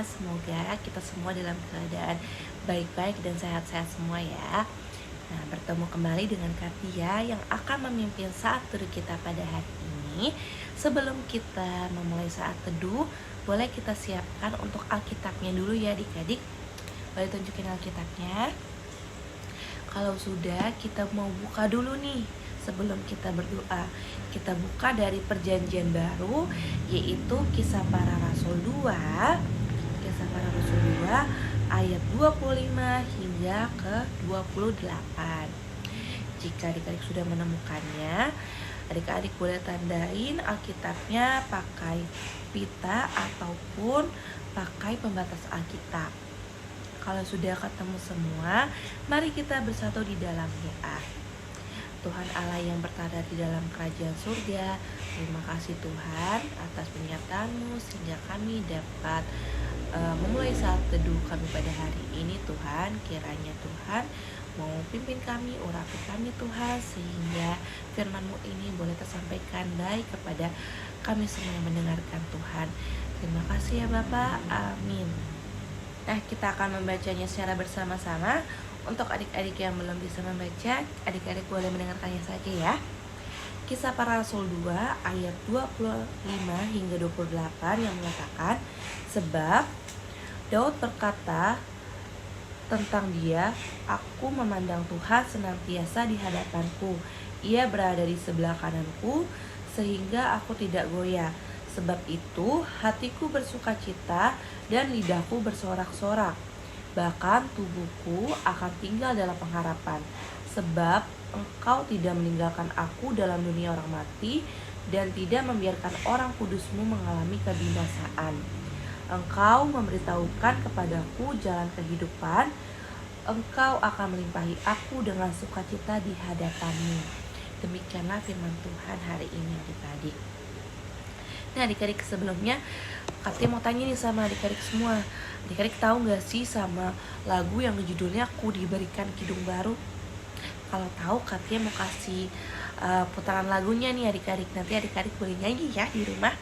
semuanya. Semoga kita semua dalam keadaan baik-baik dan sehat-sehat semua ya. Nah, bertemu kembali dengan Katia yang akan memimpin saat teduh kita pada hari ini. Sebelum kita memulai saat teduh, boleh kita siapkan untuk Alkitabnya dulu ya adik-adik. Boleh tunjukin Alkitabnya. Kalau sudah, kita mau buka dulu nih sebelum kita berdoa. Kita buka dari perjanjian baru, yaitu Kisah Para Rasul 2. Kisah Para Rasul 2 ayat 25 hingga ke 28. Jika adik-adik sudah menemukannya, adik-adik boleh tandain Alkitabnya pakai pita ataupun pakai pembatas Alkitab. Kalau sudah ketemu semua, mari kita bersatu di dalam doa. Tuhan Allah yang berada di dalam kerajaan surga, terima kasih Tuhan atas penyertaan-Mu sehingga kami dapat memulai saat teduh kami pada hari ini. Tuhan, kiranya Tuhan mau pimpin kami, urapi kami Tuhan, sehingga firman-Mu ini boleh tersampaikan baik kepada kami semua yang mendengarkan Tuhan. Terima kasih ya Bapak, amin. Nah, kita akan membacanya secara bersama-sama. Untuk adik-adik yang belum bisa membaca, adik-adik boleh mendengarkannya saja ya. Kisah Para Rasul 2 ayat 25 hingga 28 yang mengatakan, sebab Daud berkata tentang dia, aku memandang Tuhan senantiasa di hadapanku. Ia berada di sebelah kananku sehingga aku tidak goyah. Sebab itu hatiku bersukacita dan lidahku bersorak-sorak. Bahkan tubuhku akan tinggal dalam pengharapan. Sebab Engkau tidak meninggalkan aku dalam dunia orang mati dan tidak membiarkan orang kudus-Mu mengalami kebinasaan. Engkau memberitahukan kepadaku jalan kehidupan. Engkau akan melimpahi aku dengan sukacita di hadapan-Mu. Demikianlah firman Tuhan hari ini adik-adik. Nah adik-adik, sebelumnya Katia mau tanya nih sama adik-adik semua. Adik-adik tahu gak sih sama lagu yang judulnya Ku Diberikan Kidung Baru? Kalau tahu, Katia mau kasih putaran lagunya nih adik-adik. Nanti adik-adik boleh nyanyi ya di rumah.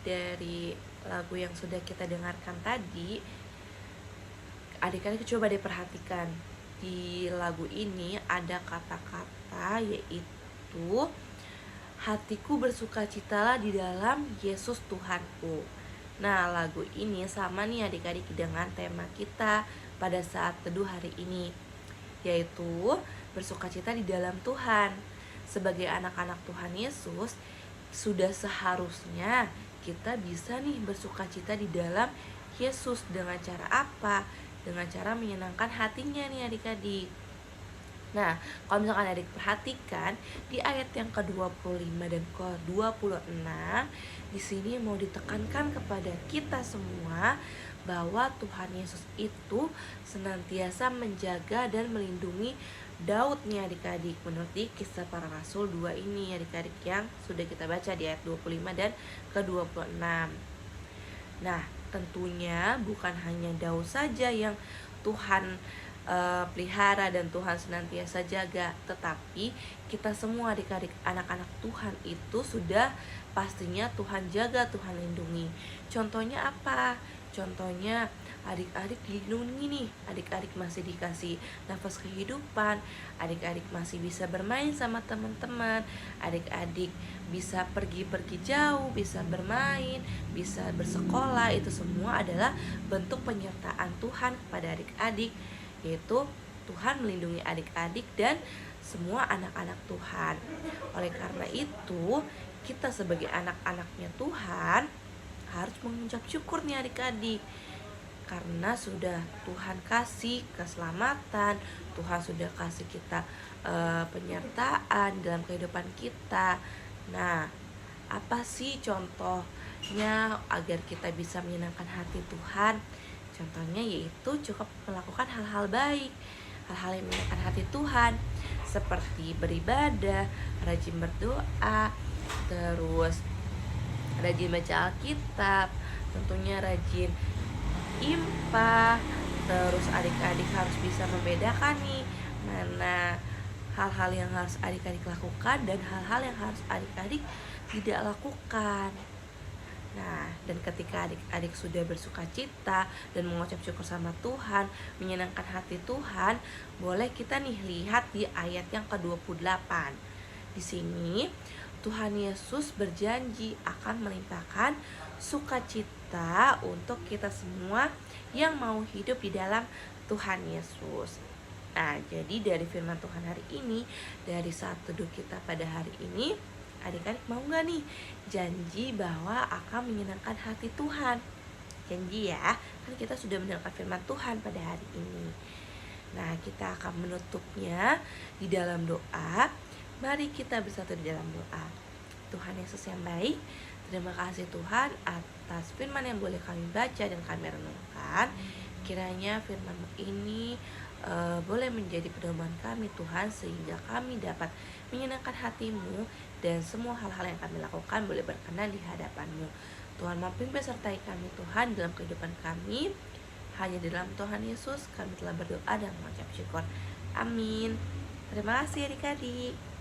Dari lagu yang sudah kita dengarkan tadi, adik-adik coba deh perhatikan di lagu ini ada kata-kata yaitu hatiku bersukacitalah di dalam Yesus Tuhanku. Nah, lagu ini sama nih adik-adik dengan tema kita pada saat teduh hari ini, yaitu bersukacita di dalam Tuhan. Sebagai anak-anak Tuhan Yesus, sudah seharusnya kita bisa nih bersukacita di dalam Yesus. Dengan cara apa? Dengan cara menyenangkan hatinya nih adik-adik. Nah, kalau misalkan adik perhatikan di ayat yang ke-25 dan ke-26, di sini mau ditekankan kepada kita semua bahwa Tuhan Yesus itu senantiasa menjaga dan melindungi Daud nih adik-adik, menurut di Kisah Para Rasul 2 ini adik-adik yang sudah kita baca di ayat 25 dan ke-26. Nah, tentunya bukan hanya Daud saja yang Tuhan pelihara dan Tuhan senantiasa jaga, tetapi kita semua adik-adik anak-anak Tuhan itu sudah pastinya Tuhan jaga, Tuhan lindungi. Contohnya apa? Contohnya adik-adik dilindungi nih, adik-adik masih dikasih nafas kehidupan, adik-adik masih bisa bermain sama teman-teman, adik-adik bisa pergi-pergi jauh, bisa bermain, bisa bersekolah. Itu semua adalah bentuk penyertaan Tuhan kepada adik-adik, yaitu Tuhan melindungi adik-adik dan semua anak-anak Tuhan. Oleh karena itu, kita sebagai anak-anaknya Tuhan harus mengucap syukur nih adik-adik, karena sudah Tuhan kasih keselamatan, Tuhan sudah kasih kita penyertaan dalam kehidupan kita. Nah, apa sih contohnya agar kita bisa menyenangkan hati Tuhan? Contohnya yaitu cukup melakukan hal-hal baik, hal-hal yang menyenangkan hati Tuhan, seperti beribadah, rajin berdoa, terus rajin baca Alkitab, tentunya rajin IMPA. Terus adik-adik harus bisa membedakan nih mana hal-hal yang harus adik-adik lakukan dan hal-hal yang harus adik-adik tidak lakukan. Nah, dan ketika adik-adik sudah bersuka cita dan mengucap syukur sama Tuhan, menyenangkan hati Tuhan, boleh kita nih lihat di ayat yang ke-28. Di sini Tuhan Yesus berjanji akan melimpahkan sukacita untuk kita semua yang mau hidup di dalam Tuhan Yesus. Nah, jadi dari firman Tuhan hari ini, dari saat teduh kita pada hari ini, adik-adik mau gak nih janji bahwa akan menyenangkan hati Tuhan? Janji ya, kan kita sudah mendengarkan firman Tuhan pada hari ini. Nah, kita akan menutupnya di dalam doa. Mari kita bersatu di dalam doa. Tuhan Yesus yang baik, terima kasih Tuhan atas firman yang boleh kami baca dan kami renungkan. Kiranya firman ini boleh menjadi pedoman kami Tuhan, sehingga kami dapat menyenangkan hati-Mu dan semua hal-hal yang kami lakukan boleh berkenan di hadapan-Mu. Tuhan mau pimpin sertai kami Tuhan dalam kehidupan kami. Hanya di dalam Tuhan Yesus kami telah berdoa dan mengucap syukur. Amin. Terima kasih adik-adik.